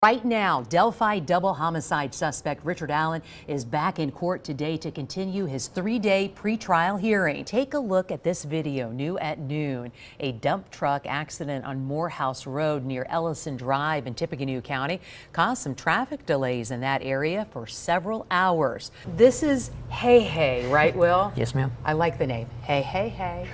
Right now, Delphi double homicide suspect Richard Allen is back in court today to continue his 3-day pretrial hearing. Take a look at this video, new at noon. A dump truck accident on Morehouse Road near Ellison Drive in Tippecanoe County caused some traffic delays in that area for several hours. This is Hey Hey, right, Will? Yes, ma'am. I like the name. Hey, hey, hey.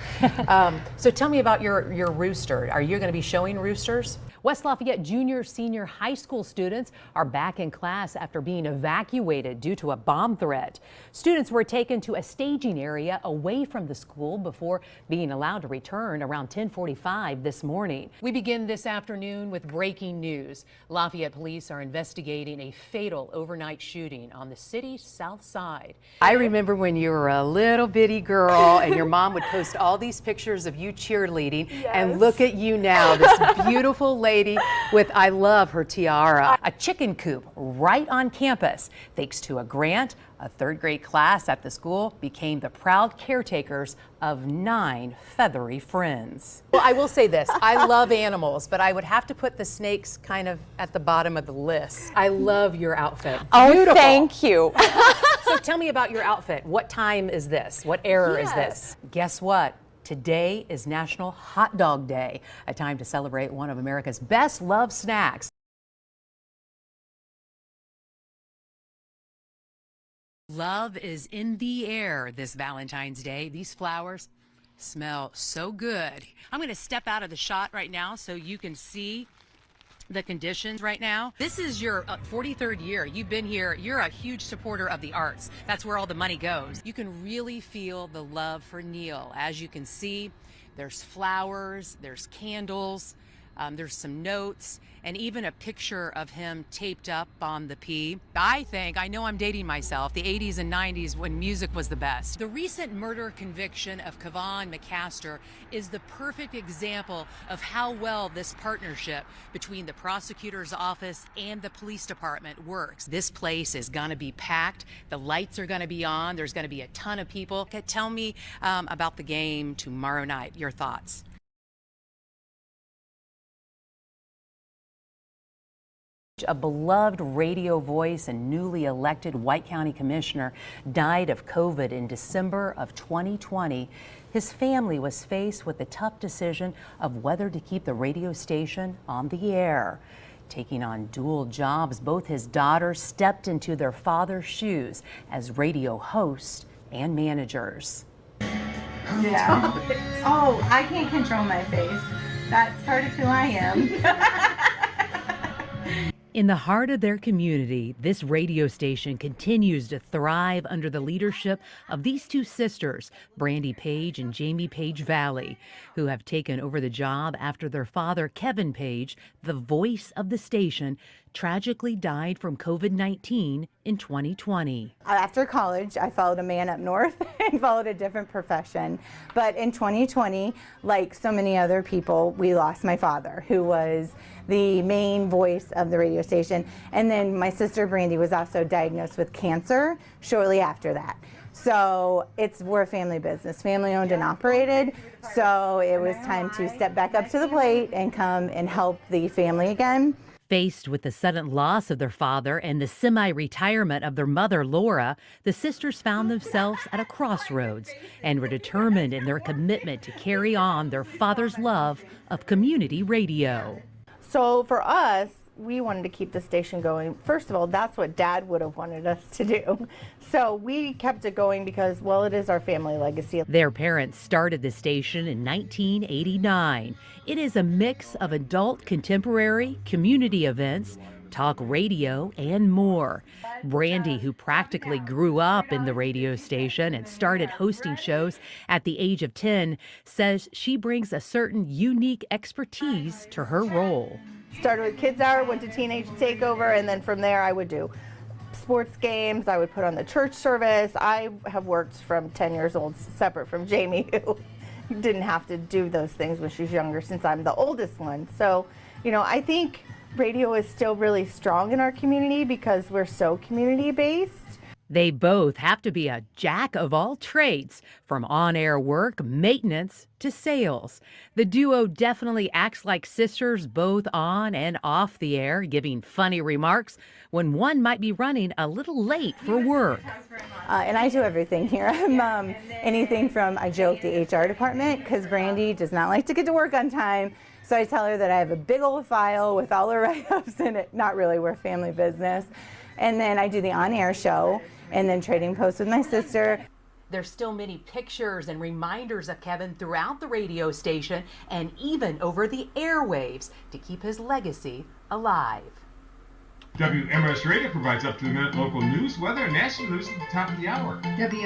So tell me about your rooster. Are you going to be showing roosters? West Lafayette junior, senior high school students are back in class after being evacuated due to a bomb threat. Students were taken to a staging area away from the school before being allowed to return around 10:45 this morning. We begin this afternoon with breaking news. Lafayette police are investigating a fatal overnight shooting on the city's south side. I remember when you were a little bitty girl and your mom would post all these pictures of you cheerleading. Yes. And look at you now, this beautiful lady with, I love her tiara, a chicken coop right on campus. Thanks to a grant, a third-grade class at the school became the proud caretakers of 9 feathery friends. Well, I will say this, I love animals, but I would have to put the snakes kind of at the bottom of the list. I love your outfit. Oh, beautiful. Thank you. So tell me about your outfit. What time is this? What era is this? Guess what? Today is National Hot Dog Day, a time to celebrate one of America's best loved snacks. Love is in the air this Valentine's Day. These flowers smell so good. I'm going to step out of the shot right now so you can see the conditions right now. This is your 43rd year. You've been here. You're a huge supporter of the arts. That's where all the money goes. You can really feel the love for Neil. As you can see, there's flowers, there's candles, there's some notes, and even a picture of him taped up on the P. I know I'm dating myself, the 80s and 90s when music was the best. The recent murder conviction of Kevon McCaster is the perfect example of how well this partnership between the prosecutor's office and the police department works. This place is gonna be packed, the lights are gonna be on, there's gonna be a ton of people. Tell me about the game tomorrow night, your thoughts. A beloved radio voice and newly elected White County Commissioner died of COVID in December of 2020. His family was faced with the tough decision of whether to keep the radio station on the air. Taking on dual jobs, both his daughters stepped into their father's shoes as radio hosts and managers. Yeah. Oh, I can't control my face. That's part of who I am. In the heart of their community, this radio station continues to thrive under the leadership of these two sisters, Brandy Page and Jamie Page Valley, who have taken over the job after their father, Kevin Page, the voice of the station, tragically died from COVID-19 in 2020. After college, I followed a man up north and followed a different profession. But in 2020, like so many other people, we lost my father, who was the main voice of the radio station. And then my sister Brandy was also diagnosed with cancer shortly after that. So we're a family business, family owned and operated. So it was time to step back up to the plate and come and help the family again. Faced with the sudden loss of their father and the semi-retirement of their mother, Laura, the sisters found themselves at a crossroads and were determined in their commitment to carry on their father's love of community radio. So for us, we wanted to keep the station going. First of all, that's what Dad would have wanted us to do. So we kept it going because, well, it is our family legacy. Their parents started the station in 1989. It is a mix of adult contemporary, community events, talk radio, and more. Brandy, who practically grew up in the radio station and started hosting shows at the age of 10, says she brings a certain unique expertise to her role. Started with Kids Hour, went to Teenage Takeover, and then from there I would do sports games. I would put on the church service. I have worked from 10 years old, separate from Jamie, who didn't have to do those things when she was younger, since I'm the oldest one. So, you know, I think radio is still really strong in our community because we're so community-based. They both have to be a jack of all trades, from on-air work, maintenance, to sales. The duo definitely acts like sisters both on and off the air, giving funny remarks when one might be running a little late for work. And I do everything here. I'm anything from, I joke, the HR department, because Brandy does not like to get to work on time. So I tell her that I have a big old file with all her write-ups in it. Not really, we're family business. And then I do the on-air show, and then trading posts with my sister. There's still many pictures and reminders of Kevin throughout the radio station and even over the airwaves to keep his legacy alive. WMS Radio provides up-to-the-minute local news, weather, and national news at the top of the hour.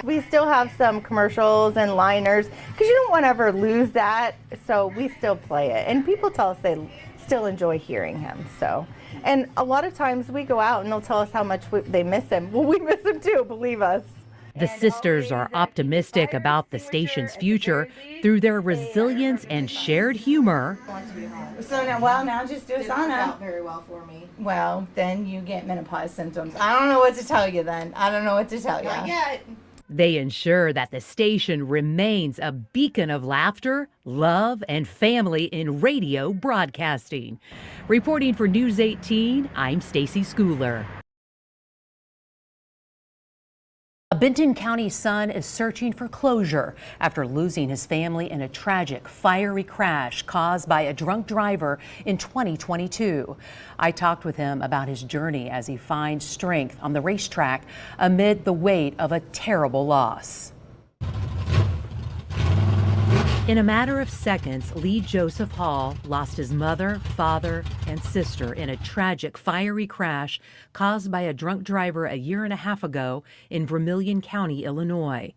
We still have some commercials and liners because you don't want to ever lose that, so we still play it. And people tell us they still enjoy hearing him. So, and a lot of times we go out and they'll tell us how much they miss him. Well, we miss him too, believe us. The sisters are optimistic about the station's future through their resilience and shared humor. So now just do a sauna. Out very well for me. Well, then you get menopause symptoms. I don't know what to tell you then. I don't know what to tell you. Not yet. They ensure that the station remains a beacon of laughter, love, and family in radio broadcasting. Reporting for News 18, I'm Stacy Schooler. A Benton County son is searching for closure after losing his family in a tragic fiery crash caused by a drunk driver in 2022. I talked with him about his journey as he finds strength on the racetrack amid the weight of a terrible loss. In a matter of seconds, Lee Joseph Hall lost his mother, father, and sister in a tragic fiery crash caused by a drunk driver a year and a half ago in Vermilion County, Illinois.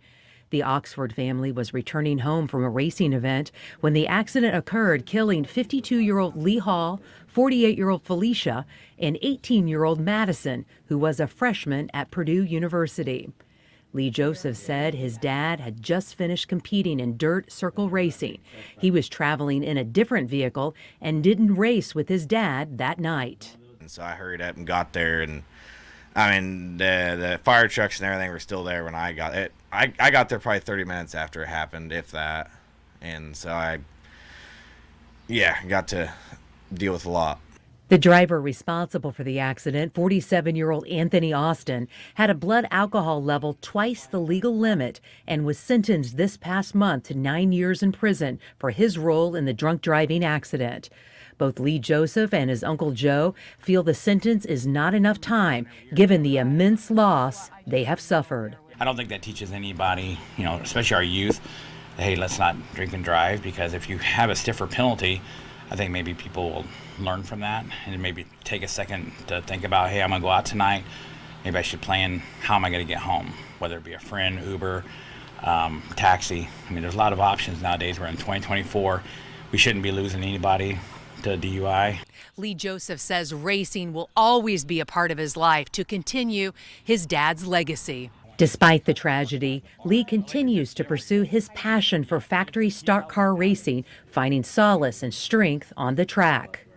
The Oxford family was returning home from a racing event when the accident occurred, killing 52-year-old Lee Hall, 48-year-old Felicia, and 18-year-old Madison, who was a freshman at Purdue University. Lee Joseph said his dad had just finished competing in dirt circle racing. He was traveling in a different vehicle and didn't race with his dad that night. And so I hurried up and got there, and I mean the fire trucks and everything were still there when I got it. I got there probably 30 minutes after it happened, if that. And so I got to deal with a lot. The driver responsible for the accident, 47-year-old Anthony Austin, had a blood alcohol level twice the legal limit and was sentenced this past month to 9 years in prison for his role in the drunk driving accident. Both Lee Joseph and his Uncle Joe feel the sentence is not enough time, given the immense loss they have suffered. I don't think that teaches anybody, especially our youth, hey, let's not drink and drive, because if you have a stiffer penalty, I think maybe people will learn from that and maybe take a second to think about, hey, I'm going to go out tonight. Maybe I should plan how am I going to get home, whether it be a friend, Uber, taxi. I mean, there's a lot of options nowadays. We're in 2024. We shouldn't be losing anybody to DUI. Lee Joseph says racing will always be a part of his life to continue his dad's legacy. Despite the tragedy, Lee continues to pursue his passion for factory stock car racing, finding solace and strength on the track.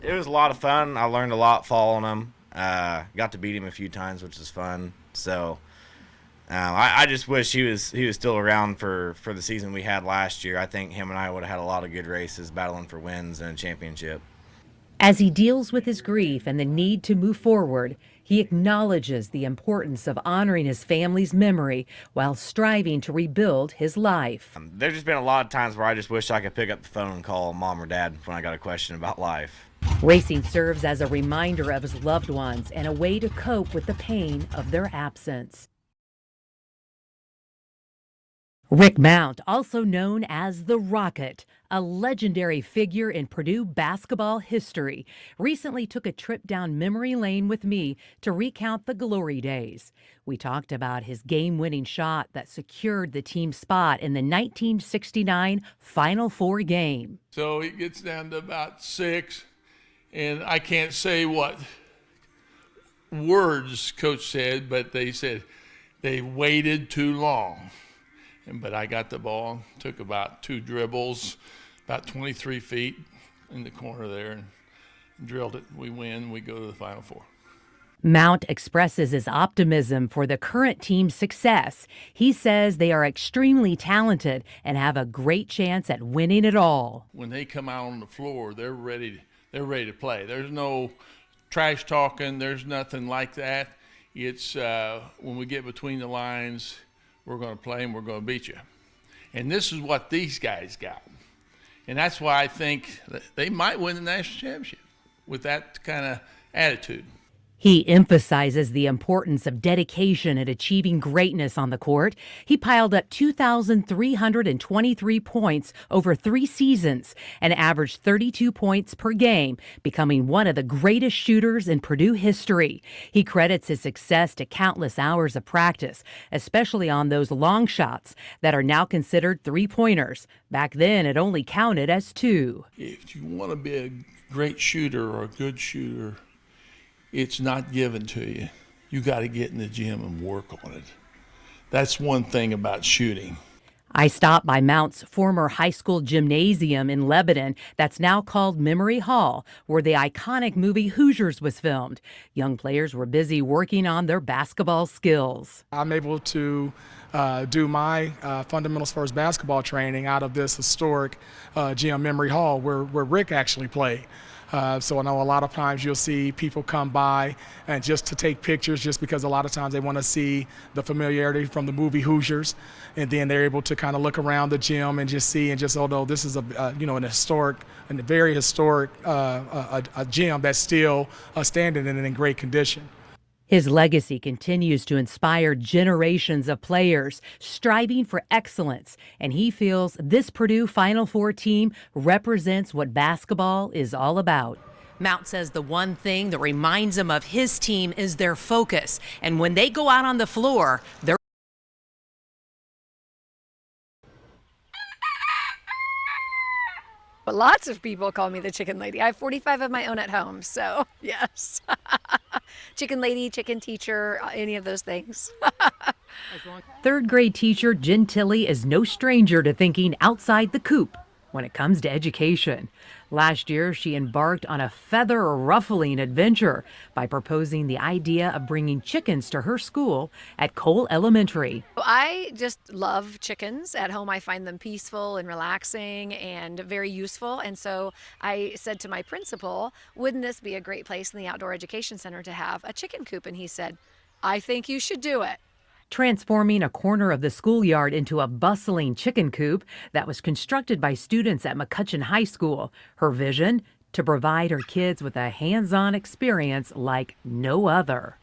It was a lot of fun. I learned a lot following him. Got to beat him a few times, which was fun. So I just wish he was still around for the season we had last year. I think him and I would have had a lot of good races, battling for wins and a championship. As he deals with his grief and the need to move forward, he acknowledges the importance of honoring his family's memory while striving to rebuild his life. There's just been a lot of times where I just wish I could pick up the phone and call mom or dad when I got a question about life. Racing serves as a reminder of his loved ones and a way to cope with the pain of their absence. Rick Mount, also known as the Rocket, a legendary figure in Purdue basketball history, recently took a trip down memory lane with me to recount the glory days. We talked about his game-winning shot that secured the team's spot in the 1969 Final Four game. So it gets down to about 6, and I can't say what words Coach said, but they said they waited too long. But I got the ball, took about 2 dribbles, about 23 feet in the corner there, and drilled it. We win, we go to the Final Four. Mount expresses his optimism for the current team's success. He says they are extremely talented and have a great chance at winning it all. When they come out on the floor, they're ready to play. There's no trash talking, there's nothing like that. It's when we get between the lines, we're going to play and we're going to beat you. And this is what these guys got. And that's why I think that they might win the national championship with that kind of attitude. He emphasizes the importance of dedication and achieving greatness on the court. He piled up 2,323 points over 3 seasons and averaged 32 points per game, becoming one of the greatest shooters in Purdue history. He credits his success to countless hours of practice, especially on those long shots that are now considered three-pointers. Back then, it only counted as 2. If you want to be a great shooter or a good shooter, it's not given to you. You got to get in the gym and work on it. That's one thing about shooting. I stopped by Mount's former high school gymnasium in Lebanon that's now called Memory Hall, where the iconic movie Hoosiers was filmed. Young players were busy working on their basketball skills. I'm able to do my fundamentals first basketball training out of this historic gym, Memory Hall, where Rick actually played. So I know a lot of times you'll see people come by and just to take pictures, just because a lot of times they want to see the familiarity from the movie Hoosiers, and then they're able to kind of look around the gym and just see, and just, although this is an historic and very historic a gym that's still standing and in great condition. His legacy continues to inspire generations of players striving for excellence, and he feels this Purdue Final Four team represents what basketball is all about. Mount says the one thing that reminds him of his team is their focus, and when they go out on the floor, they're But lots of people call me the chicken lady. I have 45 of my own at home, so yes. Chicken lady, chicken teacher, any of those things. Third grade teacher Jen Tilley is no stranger to thinking outside the coop when it comes to education. Last year, she embarked on a feather-ruffling adventure by proposing the idea of bringing chickens to her school at Cole Elementary. I just love chickens. At home, I find them peaceful and relaxing and very useful. And so I said to my principal, wouldn't this be a great place in the Outdoor Education Center to have a chicken coop? And he said, I think you should do it. Transforming a corner of the schoolyard into a bustling chicken coop that was constructed by students at McCutcheon High School. Her vision? To provide her kids with a hands-on experience like no other.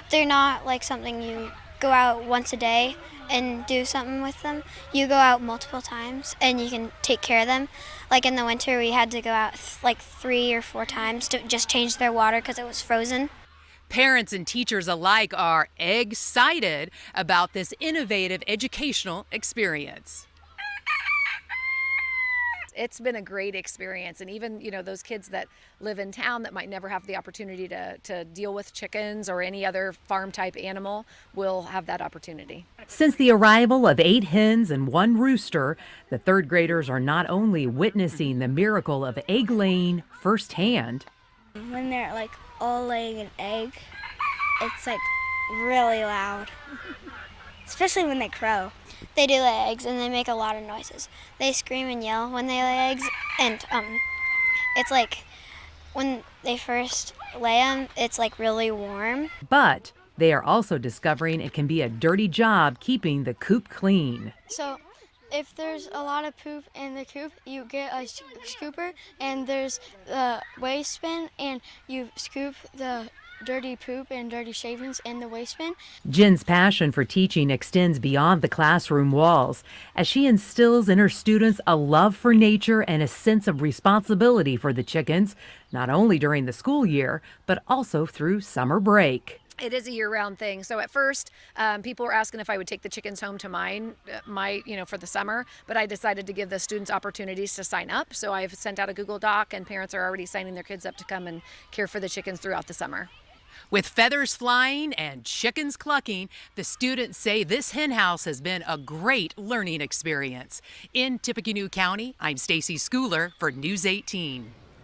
They're not like something you go out once a day and do something with them. You go out multiple times and you can take care of them. Like in the winter, we had to go out like 3 or 4 times to just change their water because it was frozen. Parents and teachers alike are excited about this innovative educational experience. It's been a great experience, and even those kids that live in town that might never have the opportunity to deal with chickens or any other farm type animal will have that opportunity. Since the arrival of 8 hens and 1 rooster, the third graders are not only witnessing the miracle of egg laying firsthand. When they're like all laying an egg, it's like really loud, especially when they crow. They do lay eggs and they make a lot of noises. They scream and yell when they lay eggs, and it's like when they first lay them, it's like really warm. But they are also discovering it can be a dirty job keeping the coop clean. So if there's a lot of poop in the coop, you get a scooper, and there's the waste bin, and you scoop the dirty poop and dirty shavings in the waste bin. Jen's passion for teaching extends beyond the classroom walls as she instills in her students a love for nature and a sense of responsibility for the chickens, not only during the school year, but also through summer break. It is a year-round thing. So at first, people were asking if I would take the chickens home to for the summer, but I decided to give the students opportunities to sign up. So I've sent out a Google Doc, and parents are already signing their kids up to come and care for the chickens throughout the summer. With feathers flying and chickens clucking, the students say this hen house has been a great learning experience. In Tippecanoe County, I'm Stacy Schooler for News 18.